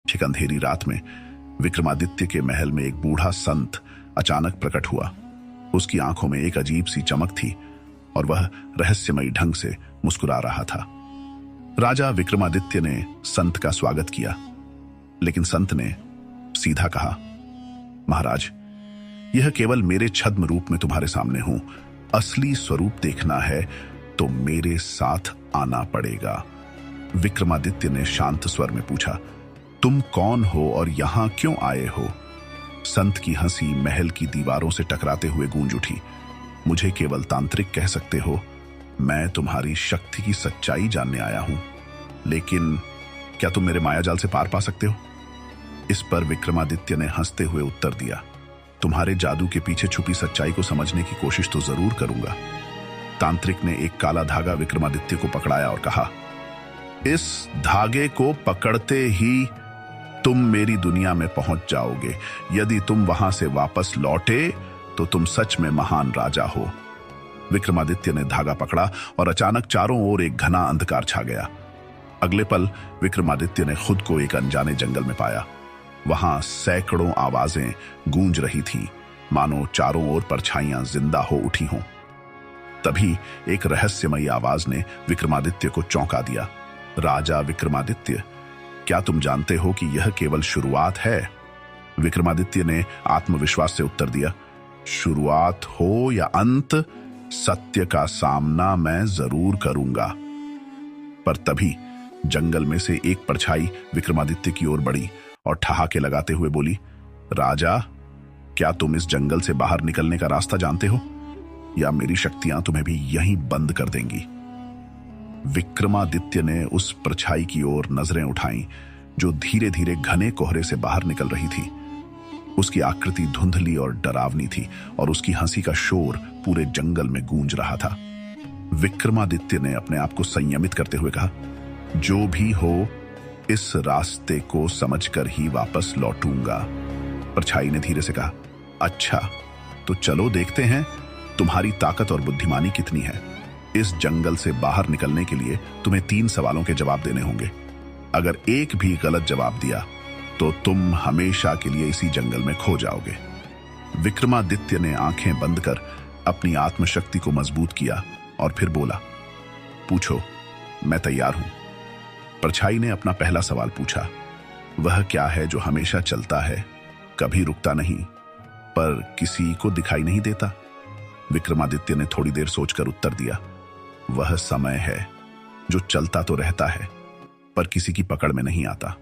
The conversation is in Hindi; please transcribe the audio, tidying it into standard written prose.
एक अंधेरी रात में विक्रमादित्य के महल में एक बूढ़ा संत अचानक प्रकट हुआ। उसकी आंखों में एक अजीब सी चमक थी और वह रहस्यमयी ढंग से मुस्कुरा रहा था। राजा विक्रमादित्य ने संत का स्वागत किया, लेकिन संत ने सीधा कहा, महाराज, यह केवल मेरे छद्म रूप में तुम्हारे सामने हूं। असली स्वरूप देखना है तो मेरे साथ आना पड़ेगा। विक्रमादित्य ने शांत स्वर में पूछा, तुम कौन हो और यहां क्यों आए हो? संत की हंसी महल की दीवारों से टकराते हुए गूंज उठी। मुझे केवल तांत्रिक कह सकते हो। मैं तुम्हारी शक्ति की सच्चाई जानने आया हूं, लेकिन क्या तुम मेरे मायाजाल से पार पा सकते हो? इस पर विक्रमादित्य ने हंसते हुए उत्तर दिया, तुम्हारे जादू के पीछे छुपी सच्चाई को समझने की कोशिश तो जरूर करूंगा। तांत्रिक ने एक काला धागा विक्रमादित्य को पकड़ाया और कहा, इस धागे को पकड़ते ही तुम मेरी दुनिया में पहुंच जाओगे। यदि तुम वहां से वापस लौटे तो तुम सच में महान राजा हो। विक्रमादित्य ने धागा पकड़ा और अचानक चारों ओर एक घना अंधकार छा गया। अगले पल विक्रमादित्य ने खुद को एक अनजाने जंगल में पाया। वहां सैकड़ों आवाजें गूंज रही थीं, मानो चारों ओर परछाइयां जिंदा हो उठी हों। तभी एक रहस्यमयी आवाज ने विक्रमादित्य को चौंका दिया, राजा विक्रमादित्य, क्या तुम जानते हो कि यह केवल शुरुआत है? विक्रमादित्य ने आत्मविश्वास से उत्तर दिया, शुरुआत हो या अंत, सत्य का सामना मैं जरूर करूंगा। पर तभी जंगल में से एक परछाई विक्रमादित्य की ओर बढ़ी और ठहाके लगाते हुए बोली, राजा, क्या तुम इस जंगल से बाहर निकलने का रास्ता जानते हो, या मेरी शक्तियां तुम्हें भी यहीं बंद कर देंगी? विक्रमादित्य ने उस परछाई की ओर नजरें उठाईं, जो धीरे धीरे घने कोहरे से बाहर निकल रही थी। उसकी आकृति धुंधली और डरावनी थी और उसकी हंसी का शोर पूरे जंगल में गूंज रहा था। विक्रमादित्य ने अपने आप को संयमित करते हुए कहा, जो भी हो, इस रास्ते को समझकर ही वापस लौटूंगा। परछाई ने धीरे से कहा, अच्छा, तो चलो देखते हैं तुम्हारी ताकत और बुद्धिमानी कितनी है। इस जंगल से बाहर निकलने के लिए तुम्हें 3 सवालों के जवाब देने होंगे। अगर एक भी गलत जवाब दिया तो तुम हमेशा के लिए इसी जंगल में खो जाओगे। विक्रमादित्य ने आंखें बंद कर अपनी आत्मशक्ति को मजबूत किया और फिर बोला, पूछो, मैं तैयार हूं। परछाई ने अपना पहला सवाल पूछा, वह क्या है जो हमेशा चलता है, कभी रुकता नहीं, पर किसी को दिखाई नहीं देता? विक्रमादित्य ने थोड़ी देर सोचकर उत्तर दिया, वह समय है जो चलता तो रहता है पर किसी की पकड़ में नहीं आता।